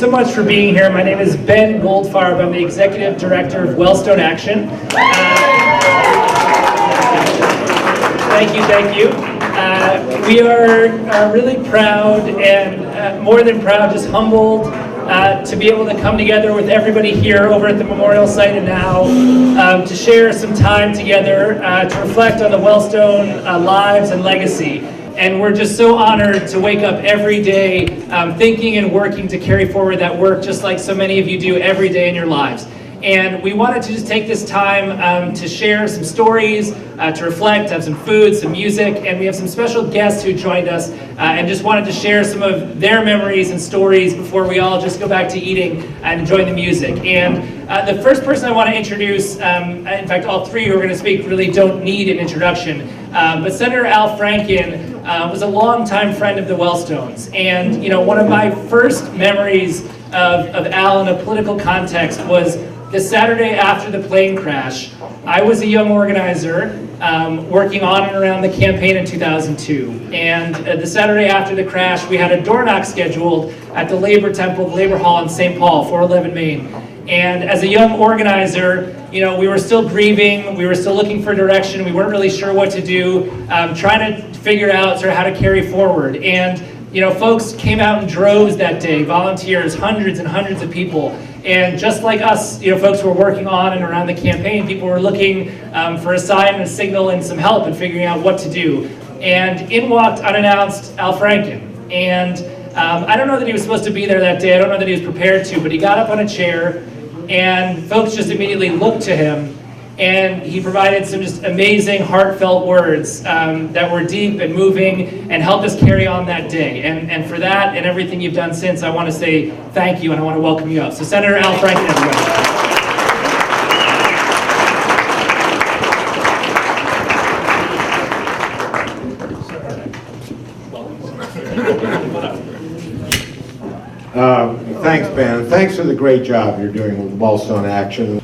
so much for being here. My name is Ben Goldfarb. I'm the Executive Director of Wellstone Action. Thank you. We are really proud and more than proud, just humbled to be able to come together with everybody here over at the memorial site and now to share some time together to reflect on the Wellstone lives and legacy. And we're just so honored to wake up every day thinking and working to carry forward that work just like so many of you do every day in your lives. And we wanted to just take this time to share some stories, to reflect, have some food, some music, and we have some special guests who joined us and just wanted to share some of their memories and stories before we all just go back to eating and enjoying the music. And the first person I want to introduce, in fact all three who are going to speak really don't need an introduction, but Senator Al Franken was a longtime friend of the Wellstones. And one of my first memories of Al in a political context was the Saturday after the plane crash. I was a young organizer working on and around the campaign in 2002. And the Saturday after the crash, we had a door knock scheduled at the Labor Temple, the Labor Hall in St. Paul, 411 Main. And as a young organizer, we were still grieving, we were still looking for direction, we weren't really sure what to do, trying to figure out sort of how to carry forward. And folks came out in droves that day, volunteers, hundreds and hundreds of people. And just like us, folks who were working on and around the campaign, people were looking for a sign and a signal and some help in figuring out what to do. And in walked, unannounced, Al Franken. And I don't know that he was supposed to be there that day, I don't know that he was prepared to, but he got up on a chair and folks just immediately looked to him, and he provided some just amazing, heartfelt words that were deep and moving and helped us carry on that day. And for that and everything you've done since, I want to say thank you and I want to welcome you up. So Senator Al Franken, everybody. Thanks, Ben. Thanks for the great job you're doing with Wellstone Action.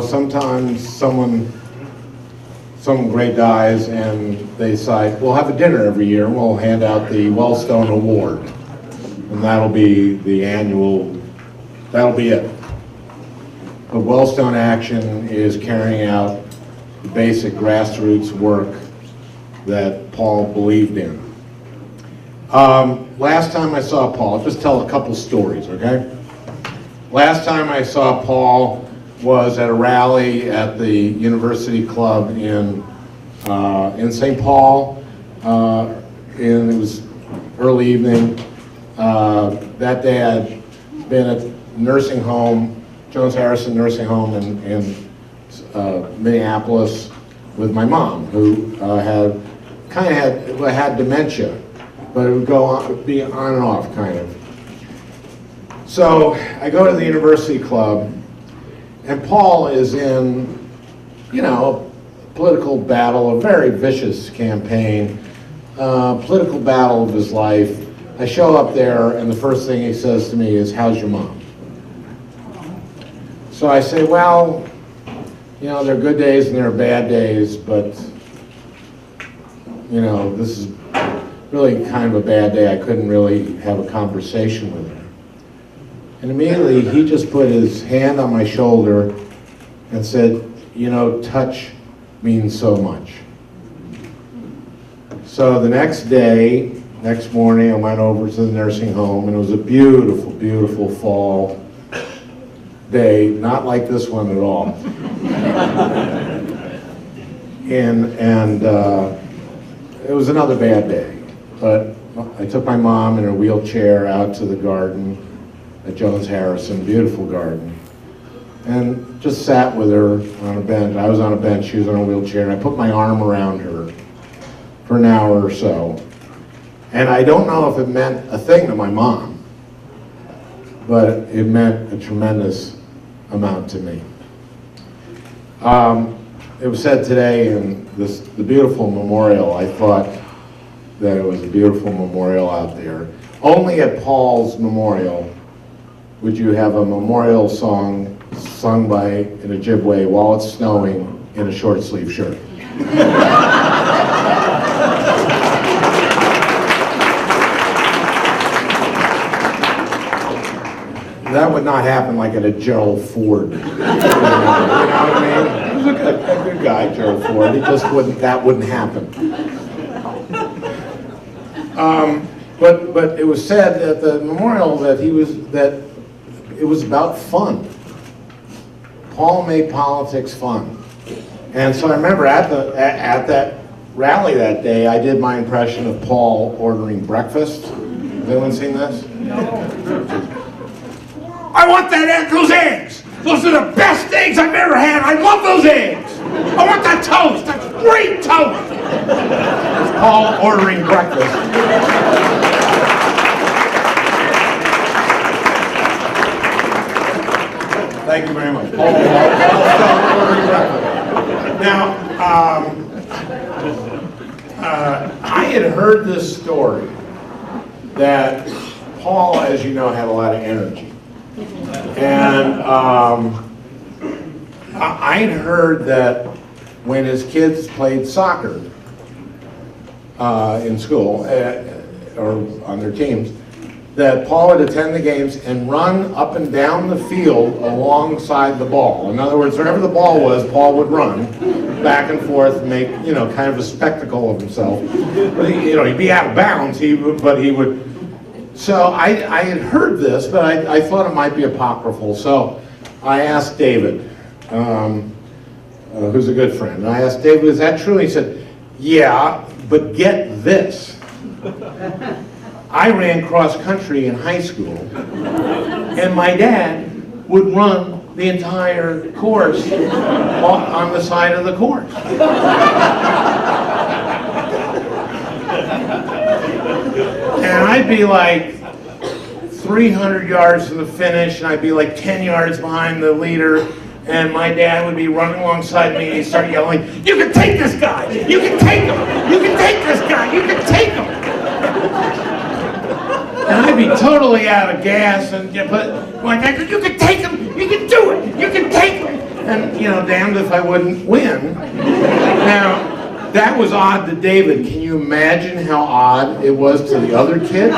Sometimes someone great dies and they decide, we'll have a dinner every year and we'll hand out the Wellstone Award. And that'll be the annual, that'll be it. But Wellstone Action is carrying out the basic grassroots work that Paul believed in. Last time I saw Paul, just tell a couple stories, okay? Last time I saw Paul was at a rally at the University Club in St. Paul, and it was early evening. That day I'd been at nursing home, Jones Harrison Nursing Home in Minneapolis with my mom, who had dementia. But it would go on, be on and off, kind of. So I go to the University Club, and Paul is in, a political battle, a very vicious campaign, political battle of his life. I show up there, and the first thing he says to me is, "How's your mom?" So I say, well, there are good days and there are bad days, but, this is really kind of a bad day. I couldn't really have a conversation with her. And immediately he just put his hand on my shoulder and said, touch means so much. So the next morning, I went over to the nursing home, and it was a beautiful, beautiful fall day, not like this one at all. and it was another bad day. But I took my mom in her wheelchair out to the garden at Jones Harrison, beautiful garden, and just sat with her on a bench. I was on a bench, she was on a wheelchair, and I put my arm around her for an hour or so. And I don't know if it meant a thing to my mom, but it meant a tremendous amount to me. It was said today in the beautiful memorial, I thought that it was a beautiful memorial out there. Only at Paul's memorial would you have a memorial song sung by an Ojibwe while it's snowing in a short sleeve shirt. that would not happen like at a Gerald Ford. You know what I mean? He was a good guy, Gerald Ford. He just that wouldn't happen. But it was said at the memorial that it was about fun. Paul made politics fun. And so I remember at that rally that day, I did my impression of Paul ordering breakfast. Has anyone seen this? No. I want those eggs! Those are the best eggs I've ever had! I love those eggs! I want that toast! That's great toast! It's Paul ordering breakfast. Thank you very much. Paul ordering breakfast. Now, I had heard this story that Paul, as you know, had a lot of energy. And I had heard that when his kids played soccer in school, or on their teams, that Paul would attend the games and run up and down the field alongside the ball. In other words, wherever the ball was, Paul would run back and forth, and make, you know, kind of a spectacle of himself. But he'd be out of bounds. But he would. So I had heard this, but I thought it might be apocryphal. So I asked David, who's a good friend. And I asked David, "Is that true?" He said, "Yeah, but get this. I ran cross country in high school, and my dad would run the entire course on the side of the course." And I'd be like 300 yards from the finish, and I'd be like 10 yards behind the leader, and my dad would be running alongside me, and he'd start yelling, "You can take this guy! You can take him! You can take this guy! You can take him!" And I'd be totally out of gas, but my dad said, "You can take him! You can do it! You can take him!" And, you know, damned if I wouldn't win. Now, that was odd to David. Can you imagine how odd it was to the other kid?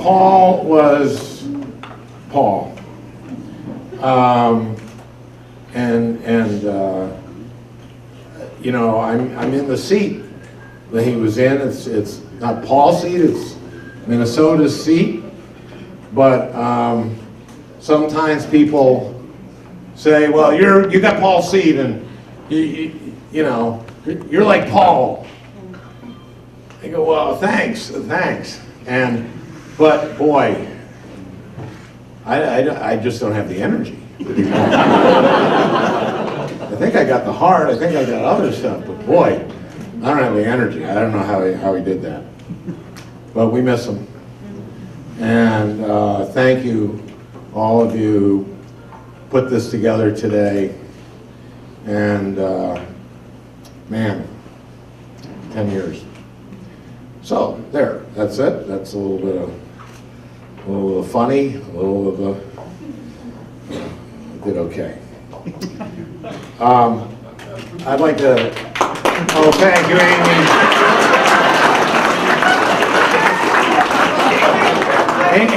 Paul was Paul. You know, I'm in the seat that he was in. It's not Paul's seat, it's Minnesota's seat. But sometimes people say, "Well, you got Paul's seat, and you know, you're like Paul." I go, "Well, thanks." But boy, I just don't have the energy. I think I got the heart. I think I got other stuff, but boy, I don't have the energy. I don't know how he did that. But we miss him. And thank you, all of you, put this together today. And man, 10 years. So there, that's it. That's a little bit of funny, a little of a did okay. I'd like to. Oh, thank you,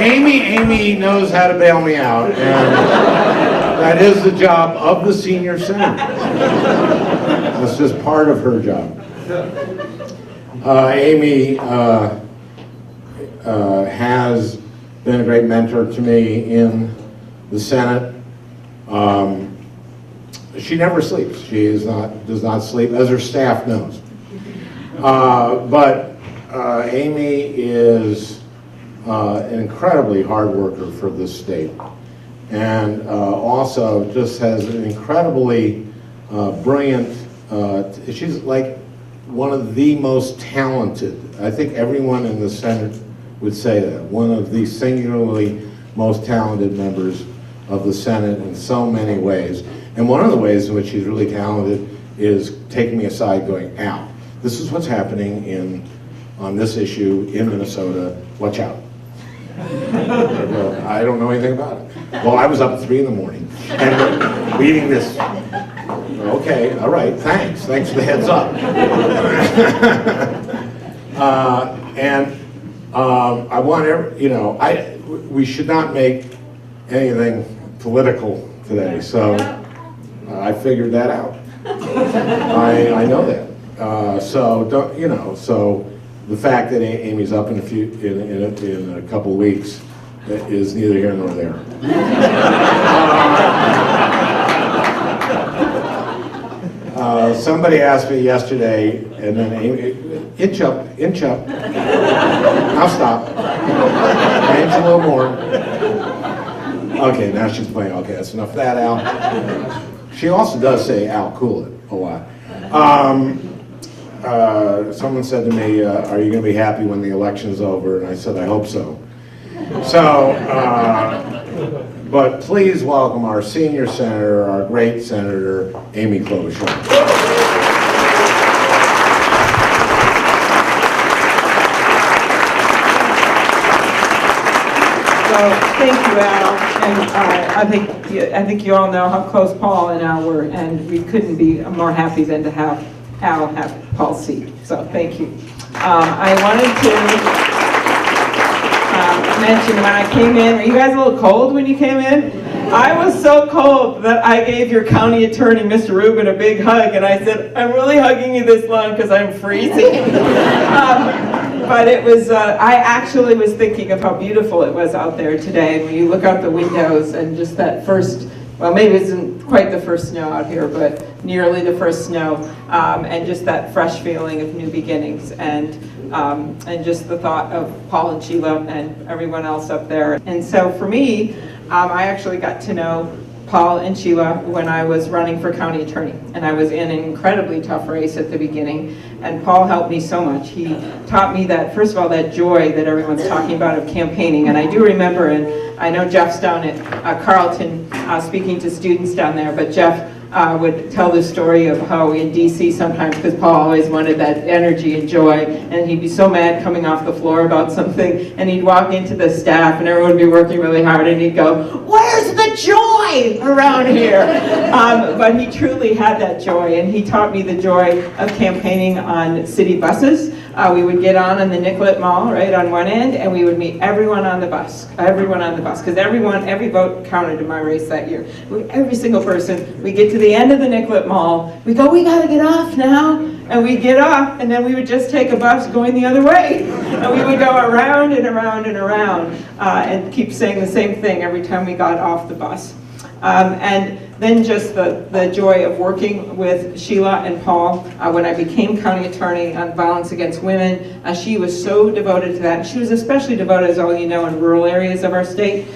Amy. Amy knows how to bail me out, and that is the job of the senior center. That's just part of her job. Amy has been a great mentor to me in the Senate. She never sleeps. She does not sleep, as her staff knows. But Amy is an incredibly hard worker for this state, and also just has an incredibly brilliant. She's like one of the most talented. I think everyone in the Senate would say that. One of the singularly most talented members of the Senate in so many ways. And one of the ways in which she's really talented is taking me aside going, "Al, this is what's happening on this issue in Minnesota, watch out." Well, I don't know anything about it. Well, I was up at 3 in the morning and reading this. Okay, all right, thanks for the heads up. I want we should not make anything political today, so I figured that out. I know that. So the fact that Amy's up in a couple of weeks is neither here nor there. Somebody asked me yesterday, and then Amy, inch up. I'll stop. Inch a little more. Okay, now she's playing. Okay, that's enough of that, Al. She also does say, Al, cool it, a lot. Someone said to me, are you going to be happy when the election's over? And I said, I hope so. But please welcome our senior senator, our great Senator, Amy Klobuchar. So, thank you, Al. And I think you all know how close Paul and Al were, and we couldn't be more happy than to have Al have Paul's seat. So, thank you. I wanted to mention when I came in, were you guys a little cold when you came in? I was so cold that I gave your county attorney, Mr. Rubin, a big hug, and I said, I'm really hugging you this long because I'm freezing. But it was, I actually was thinking of how beautiful it was out there today. And when you look out the windows and just that first, well, maybe it isn't quite the first snow out here, but nearly the first snow, and just that fresh feeling of new beginnings, and just the thought of Paul and Sheila and everyone else up there. And so for me, I actually got to know Paul and Sheila when I was running for county attorney, and I was in an incredibly tough race at the beginning, and Paul helped me so much. He taught me that, first of all, that joy that everyone's talking about of campaigning. And I do remember, and I know Jeff's down at Carleton speaking to students down there, but Jeff would tell the story of how in DC sometimes, because Paul always wanted that energy and joy, and he'd be so mad coming off the floor about something, and he'd walk into the staff and everyone would be working really hard, and he'd go, where's the joy around here? But he truly had that joy, and he taught me the joy of campaigning on city buses. We would get on the Nicollet Mall, right, on one end, and we would meet everyone on the bus, because every vote counted in my race that year. Every single person, we get to the end of the Nicollet Mall, we go, we gotta get off now, and we get off, and then we would just take a bus going the other way, and we would go around and around and around, and keep saying the same thing every time we got off the bus. And then just the joy of working with Sheila and Paul. When I became county attorney on violence against women, she was so devoted to that. She was especially devoted, as all you know, in rural areas of our state.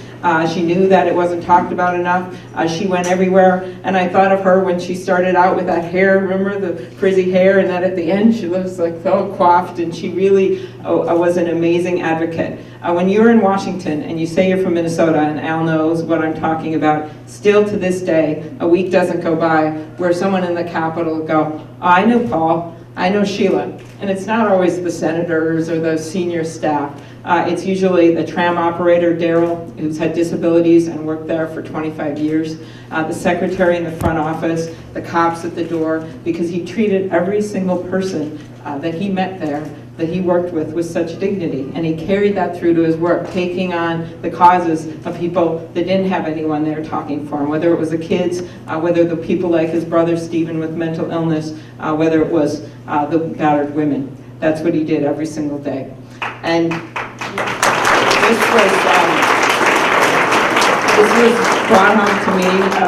She knew that it wasn't talked about enough. She went everywhere, and I thought of her when she started out with that hair, remember the frizzy hair, and that at the end she looks like so coiffed, and she really was an amazing advocate. When you're in Washington and you say you're from Minnesota, and Al knows what I'm talking about, still to this day, a week doesn't go by where someone in the Capitol will go, oh, I know Paul, I know Sheila. And it's not always the senators or the senior staff. It's usually the tram operator, Daryl, who's had disabilities and worked there for 25 years, the secretary in the front office, the cops at the door, because he treated every single person that he met there, that he worked with such dignity. And he carried that through to his work, taking on the causes of people that didn't have anyone there talking for him, whether it was the kids, whether the people like his brother Stephen with mental illness, whether it was the battered women. That's what he did every single day. And this was brought home to me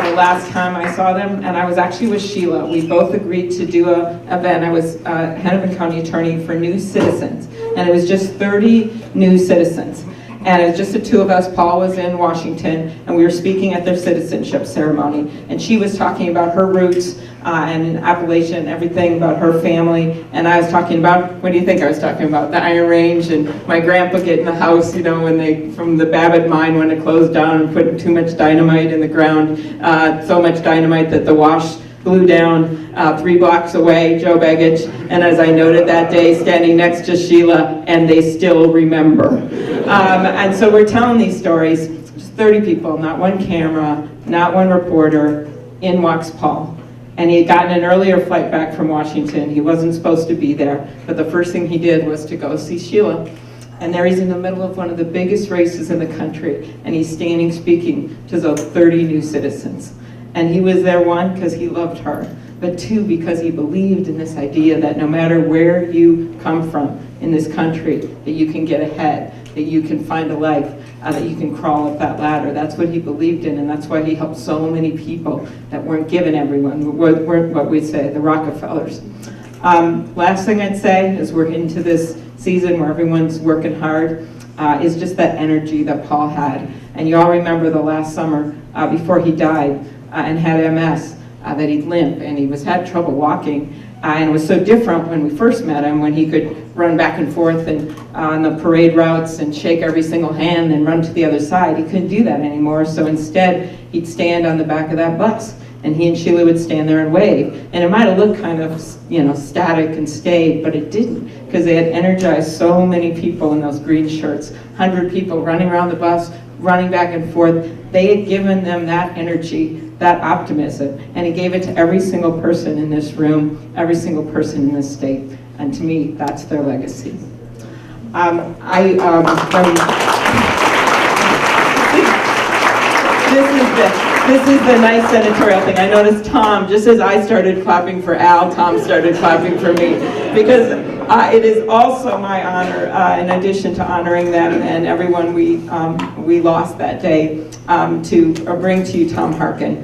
the last time I saw them, and I was actually with Sheila. We both agreed to do an event. I was Hennepin County Attorney for New Citizens, and it was just 30 new citizens. And it was just the two of us. Paul was in Washington, and we were speaking at their citizenship ceremony. And she was talking about her roots and in Appalachia and everything about her family. And I was talking about, what do you think I was talking about? The Iron Range and my grandpa getting the house, you know, when they, from the Babbitt mine when it closed down and put too much dynamite in the ground. So much dynamite that the wash blew down 3 blocks away, Joe Begich, and as I noted that day, standing next to Sheila, and they still remember. And so we're telling these stories, just 30 people, not one camera, not one reporter, in walks Paul. And he had gotten an earlier flight back from Washington. He wasn't supposed to be there, but the first thing he did was to go see Sheila. And there he's in the middle of one of the biggest races in the country, and he's standing speaking to those 30 new citizens. And he was there, one, because he loved her, but two, because he believed in this idea that no matter where you come from in this country, that you can get ahead, that you can find a life, that you can crawl up that ladder. That's what he believed in, and that's why he helped so many people that weren't given everyone, weren't what we'd say, the Rockefellers. Last thing I'd say is we're into this season where everyone's working hard, is just that energy that Paul had. And you all remember the last summer before he died and had MS, that he'd limp and he had trouble walking. And it was so different when we first met him, when he could run back and forth and on the parade routes and shake every single hand and run to the other side. He couldn't do that anymore, so instead he'd stand on the back of that bus, and he and Sheila would stand there and wave. And it might have looked kind of, static and staid, but it didn't, because they had energized so many people in those green shirts, 100 people running around the bus, running back and forth. They had given them that energy, that optimism, and he gave it to every single person in this room, every single person in this state. And to me, that's their legacy. This is the nice senatorial thing. I noticed Tom, just as I started clapping for Al, Tom started clapping for me, because it is also my honor, in addition to honoring them and everyone we lost that day, to bring to you Tom Harkin.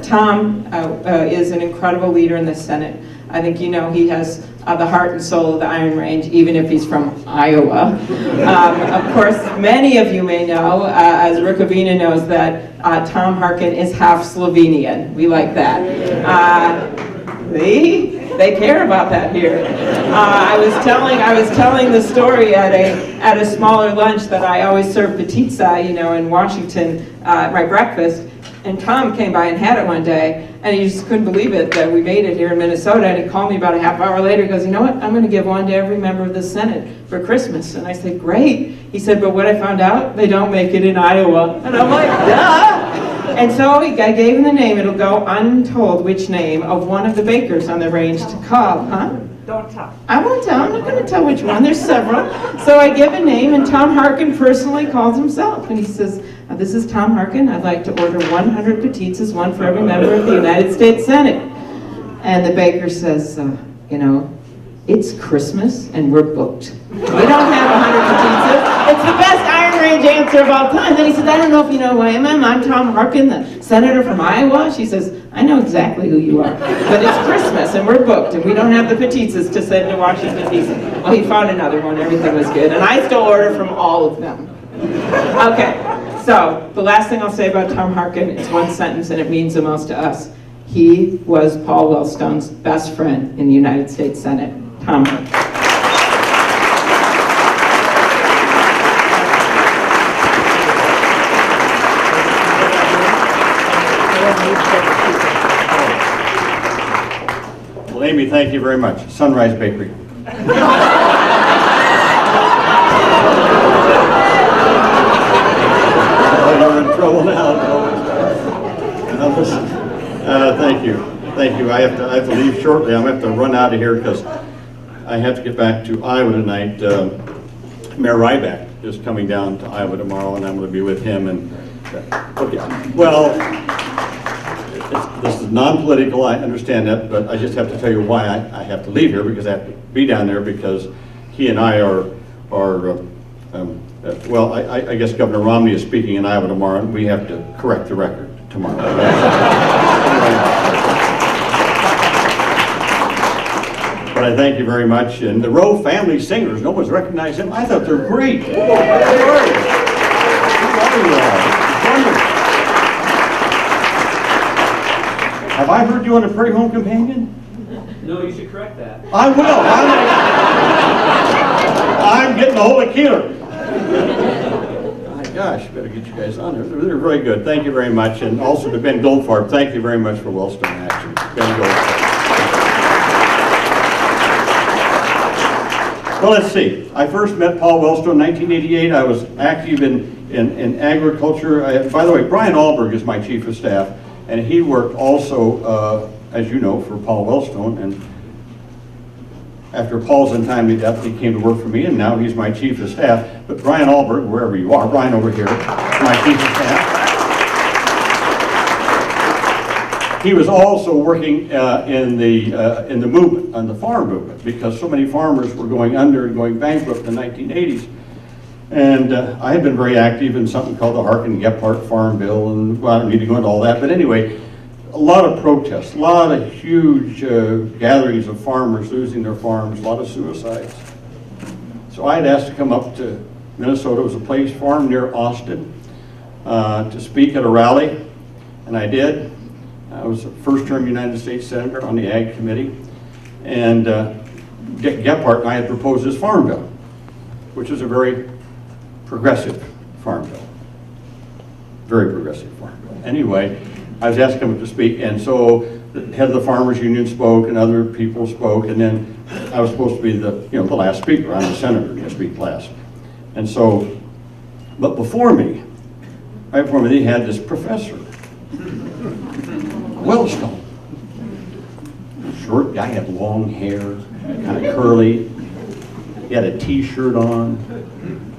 Tom is an incredible leader in the Senate. I think he has the heart and soul of the Iron Range, even if he's from Iowa. Of course, many of you may know, as Rukavina knows, that Tom Harkin is half Slovenian. We like that. They care about that here. I was telling the story at a smaller lunch that I always serve pizza, in Washington, my breakfast. And Tom came by and had it one day, and he just couldn't believe it that we made it here in Minnesota. And he called me about a half hour later. He goes, "You know what? I'm going to give one to every member of the Senate for Christmas." And I said, "Great." He said, "But what I found out, they don't make it in Iowa." And I'm like, "Duh!" And so I gave him the name. It'll go untold which name of one of the bakers on the range to call, huh? Don't tell. I won't tell. I'm not going to tell which one. There's several. So I give a name, and Tom Harkin personally calls himself, and he says, "This is Tom Harkin. I'd like to order 100 petitas, one for every member of the United States Senate." And the baker says, "It's Christmas and we're booked. We don't have 100 petitas." It's the best Iron Range answer of all time. Then he said, "I don't know if you know who I am. I'm Tom Harkin, the senator from Iowa." She says, "I know exactly who you are, but it's Christmas and we're booked and we don't have the petitas to send to Washington, D.C." Well, he found another one. Everything was good. And I still order from all of them. Okay. So, the last thing I'll say about Tom Harkin is one sentence, and it means the most to us. He was Paul Wellstone's best friend in the United States Senate. Tom Harkin. Well, Amy, thank you very much. Sunrise Bakery. You're in trouble now. Thank you. I have to leave shortly. I'm going to have to run out of here because I have to get back to Iowa tonight. Mayor Ryback is coming down to Iowa tomorrow, and I'm going to be with him. And well, this is non-political. I understand that, but I just have to tell you why I have to leave here, because I have to be down there because he and I are well, I guess Governor Romney is speaking in Iowa tomorrow, and we have to correct the record tomorrow. But I thank you very much. And the Rowe family singers, no one's recognized them. I thought they're great. Have I heard you on the Prairie Home Companion? No, you should correct that. I will. I'm getting a hold of Keeler. My gosh, better get you guys on there. They're very good. Thank you very much. And also to Ben Goldfarb, thank you very much for Wellstone Action. Ben Goldfarb. Well, let's see. I first met Paul Wellstone in 1988. I was active in agriculture. By the way, Brian Alberg is my chief of staff, and he worked also as you know, for Paul Wellstone, and after Paul's untimely death, he came to work for me, and now he's my chief of staff. But Brian Alberg, wherever you are, Brian over here, my chief of staff. He was also working in the movement, on the farm movement, because so many farmers were going under and going bankrupt in the 1980s. And I had been very active in something called the Harkin-Gephardt Farm Bill, and well, I don't need to go into all that, but anyway, a lot of protests, a lot of huge gatherings of farmers losing their farms, a lot of suicides. So I had asked to come up to Minnesota. It was a place farm near Austin to speak at a rally, and I did. I was a first-term United States Senator on the Ag Committee, and Gephardt and I had proposed this farm bill, which is a very progressive farm bill. Very progressive farm bill. Anyway, I was asked to come up to speak, and so the head of the Farmers Union spoke, and other people spoke, and then I was supposed to be the last speaker. I'm the senator to speak last. And so, but before me, right before me, they had this professor, Wellstone. Short guy, had long hair, kind of curly. He had a t-shirt on,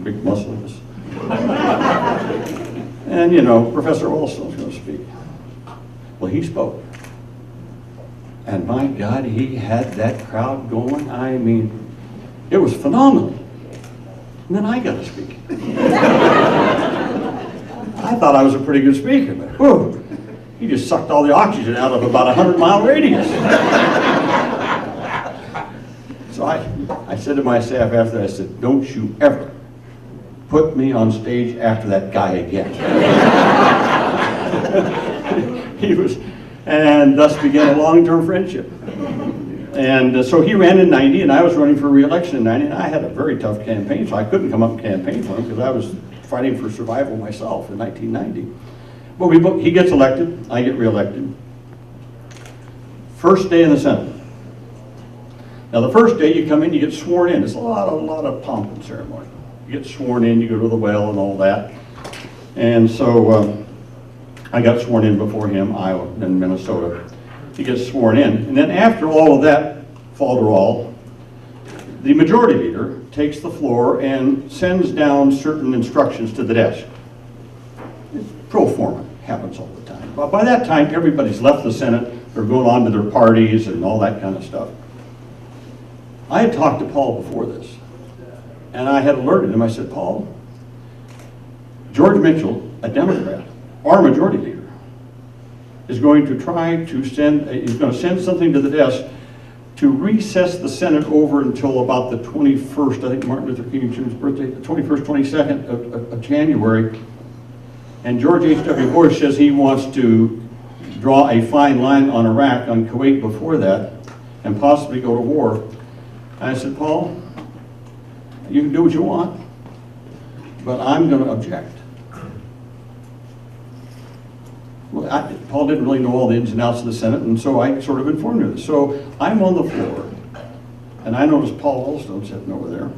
big muscles. And Professor Wellstone's going to speak. Well, he spoke. And my God, he had that crowd going. I mean, it was phenomenal. And then I got to speak. I thought I was a pretty good speaker, but whew, he just sucked all the oxygen out of about a 100-mile radius. So I said to my staff after that, I said, don't you ever put me on stage after that guy again. And thus began a long-term friendship. And so he ran in 90, and I was running for re-election in 90, and I had a very tough campaign, so I couldn't come up and campaign for him because I was fighting for survival myself in 1990. But he gets elected, I get re-elected. First day in the Senate. Now the first day you come in, you get sworn in. It's a lot of pomp and ceremony. You get sworn in, you go to the well and all that. And so I got sworn in before him, Iowa, then Minnesota. He gets sworn in. And then after all of that falderall, the majority leader takes the floor and sends down certain instructions to the desk. It's pro forma, happens all the time. But by that time, everybody's left the Senate, they're going on to their parties and all that kind of stuff. I had talked to Paul before this, and I had alerted him. I said, Paul, George Mitchell, a Democrat, our majority leader, is going to try to send something to the desk to recess the Senate over until about the 21st, I think Martin Luther King Jr.'s birthday, the 21st, 22nd of January. And George H.W. Bush says he wants to draw a fine line on Iraq, on Kuwait before that, and possibly go to war. And I said, Paul, you can do what you want, but I'm going to object. Well, Paul didn't really know all the ins and outs of the Senate, and so I sort of informed him of this. So I'm on the floor, and I noticed Paul Wellstone sitting over there.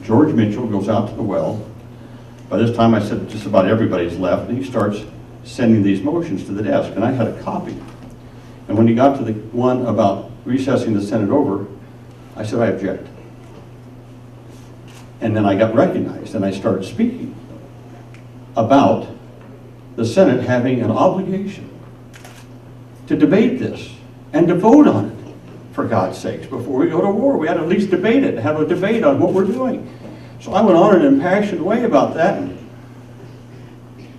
George Mitchell goes out to the well. By this time, I said just about everybody's left, and he starts sending these motions to the desk, and I had a copy. And when he got to the one about recessing the Senate over, I said, I object. And then I got recognized, and I started speaking about the Senate having an obligation to debate this and to vote on it, for God's sakes. Before we go to war, we had to at least debate it, have a debate on what we're doing. So I went on in an impassioned way about that, and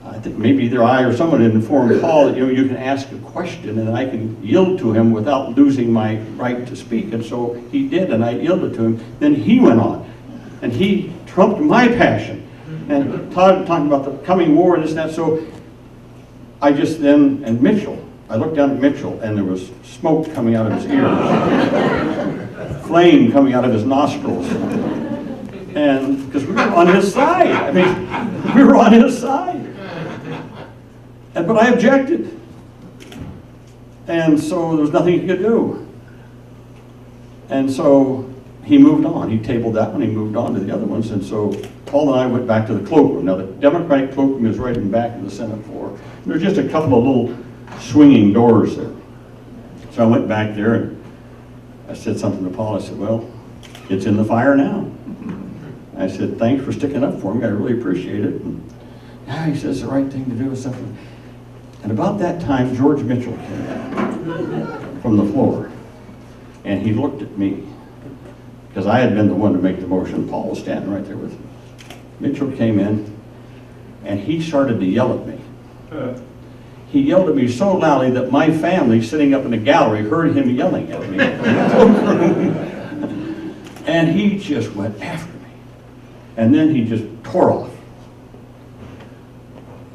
I think maybe either I or someone had informed Paul that you can ask a question and I can yield to him without losing my right to speak. And so he did, and I yielded to him. Then he went on, and he trumped my passion and talking about the coming war and this and that. So I just then, and Mitchell, I looked down at Mitchell, and there was smoke coming out of his ears, flame coming out of his nostrils. And because we were on his side, I mean, we were on his side. But I objected. And so there was nothing he could do. And so he moved on. He tabled that one, he moved on to the other ones. And so Paul and I went back to the cloakroom. Now the Democratic cloakroom is right in the back of the Senate floor. There's just a couple of little swinging doors there. So I went back there and I said something to Paul. I said, well, it's in the fire now. I said, thanks for sticking up for me. I really appreciate it. And yeah, he says the right thing to do is something. And about that time, George Mitchell came in from the floor. And he looked at me, because I had been the one to make the motion. Paul was standing right there with me. Mitchell came in, and he started to yell at me. He yelled at me so loudly that my family sitting up in the gallery heard him yelling at me. And he just went after me. And then he just tore off.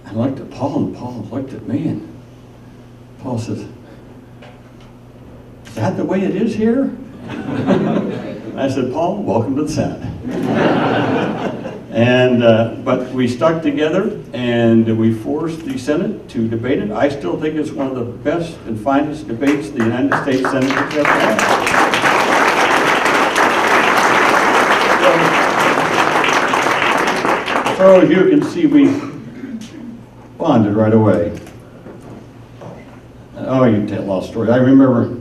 I looked at Paul, and Paul looked at me, and Paul says, is that the way it is here? I said, Paul, welcome to the Senate. And, but we stuck together, and we forced the Senate to debate it. I still think it's one of the best and finest debates the United States Senate has ever had. So as you can see, we bonded right away. Oh, you can tell a lot of stories. I remember,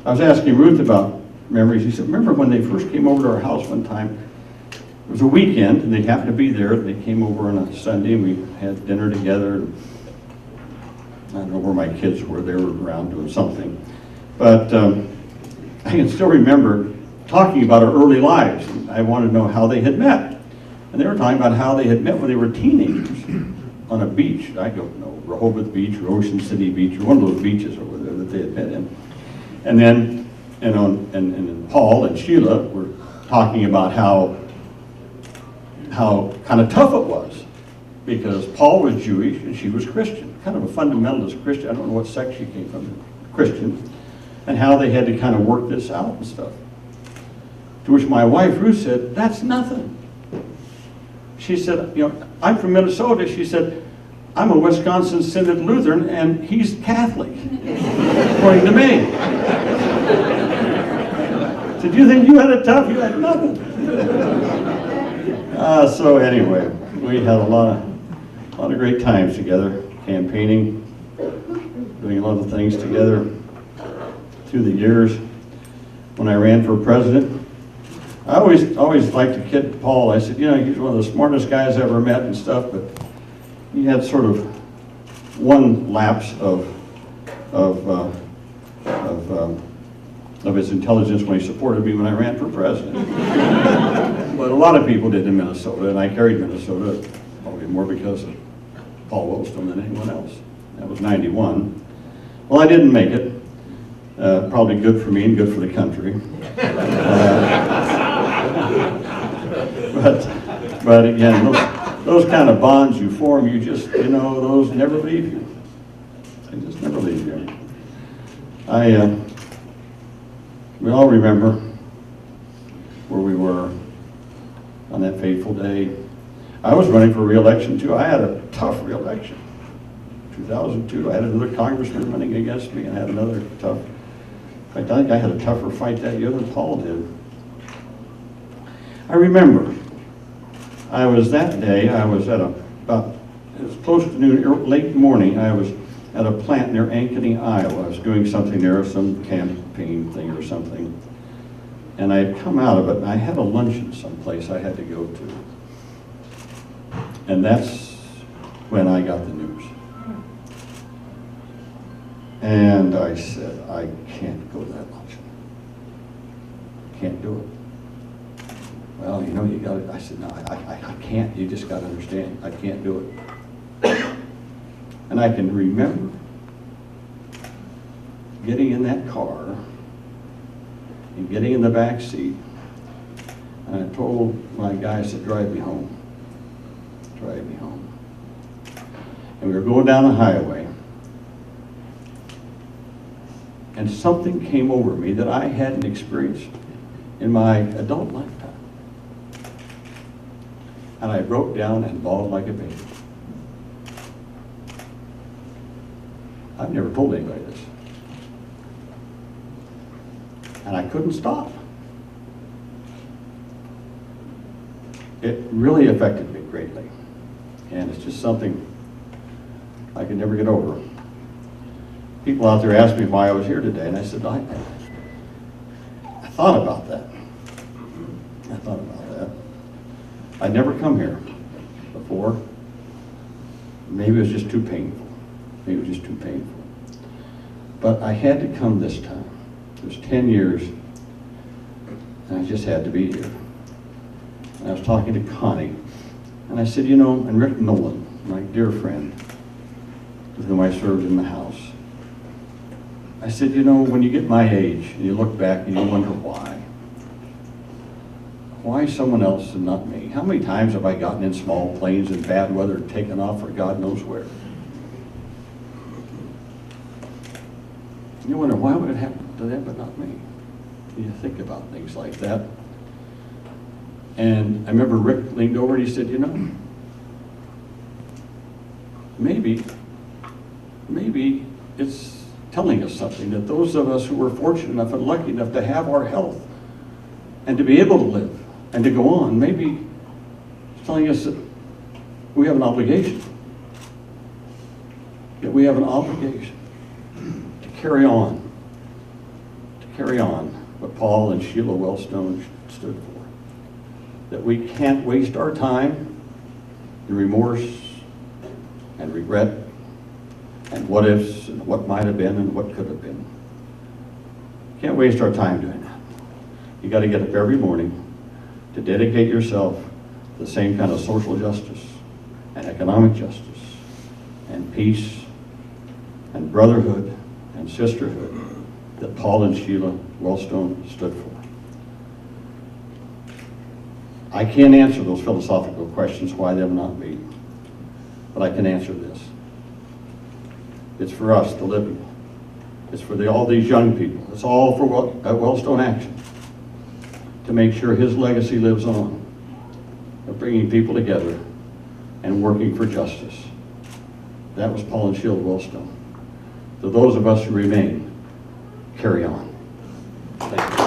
I was asking Ruth about memories. He said, remember when they first came over to our house one time? It was a weekend, and they happened to be there. They came over on a Sunday, and we had dinner together. I don't know where my kids were. They were around doing something. But I can still remember talking about our early lives. I wanted to know how they had met. And they were talking about how they had met when they were teenagers on a beach. I don't know, Rehoboth Beach or Ocean City Beach or one of those beaches over there that they had met in. And then, and Paul and Sheila were talking about how kind of tough it was, because Paul was Jewish and she was Christian, kind of a fundamentalist Christian. I don't know what sect she came from, Christian, and how they had to kind of work this out and stuff. To which my wife Ruth said, that's nothing. She said, you know, I'm from Minnesota. She said, I'm a Wisconsin Synod Lutheran and he's Catholic, according to me. Did you think you had it tough? You had nothing. So anyway, we had a lot of great times together, campaigning, doing a lot of things together through the years. When I ran for president, I always liked to kid Paul. I said, you know, he's one of the smartest guys I ever met and stuff, but he had sort of one lapse of his intelligence when he supported me when I ran for president. But a lot of people did in Minnesota, and I carried Minnesota probably more because of Paul Wellstone than anyone else. That was 91. Well, I didn't make it. Probably good for me and good for the country. But again, those kind of bonds you form, you just, you know, those never leave you. They just never leave you. We all remember where we were on that fateful day. I was running for re-election too. I had a tough re-election. 2002, I had another congressman running against me, and I had another tough. In fact, I think I had a tougher fight that year than Paul did. I remember, I was at it was close to noon, late morning, I was at a plant near Ankeny, Iowa. I was doing something there, some campaign thing or something. And I had come out of it, and I had a luncheon someplace I had to go to. And that's when I got the news. And I said, I can't go to that luncheon. Can't do it. Well, you know, you got it. I said, no, I can't. You just got to understand. I can't do it. And I can remember getting in that car and getting in the back seat. And I told my guy, I said, drive me home. Drive me home. And we were going down the highway. And something came over me that I hadn't experienced in my adult lifetime. And I broke down and bawled like a baby. I've never told anybody this. And I couldn't stop. It really affected me greatly. And it's just something I could never get over. people out there asked me why I was here today, and I said, I thought about that. I thought about that. I'd never come here before. Maybe it was just too painful. Maybe it was just too painful. But I had to come this time. It was 10 years, and I just had to be here. And I was talking to Connie, and I said, you know, and Rick Nolan, my dear friend, with whom I served in the House, I said, you know, when you get my age, and you look back and you wonder why. Why someone else and not me? How many times have I gotten in small planes in bad weather and taken off for God knows where? You wonder, why would it happen to them but not me? You think about things like that. And I remember Rick leaned over and he said, you know, maybe it's telling us something, that those of us who were fortunate enough and lucky enough to have our health and to be able to live and to go on, maybe it's telling us that we have an obligation. That we have an obligation to carry on what Paul and Sheila Wellstone stood for. That we can't waste our time in remorse and regret and what ifs and what might have been and what could have been. Can't waste our time doing that. You got to get up every morning to dedicate yourself to the same kind of social justice and economic justice and peace and brotherhood and sisterhood that Paul and Sheila Wellstone stood for. I can't answer those philosophical questions, why them not me, but I can answer this. It's for us, the living. It's for all these young people. It's all for Wellstone Action, to make sure his legacy lives on, of bringing people together and working for justice. That was Paul and Sheila Wellstone. To those of us who remain, carry on. Thank you.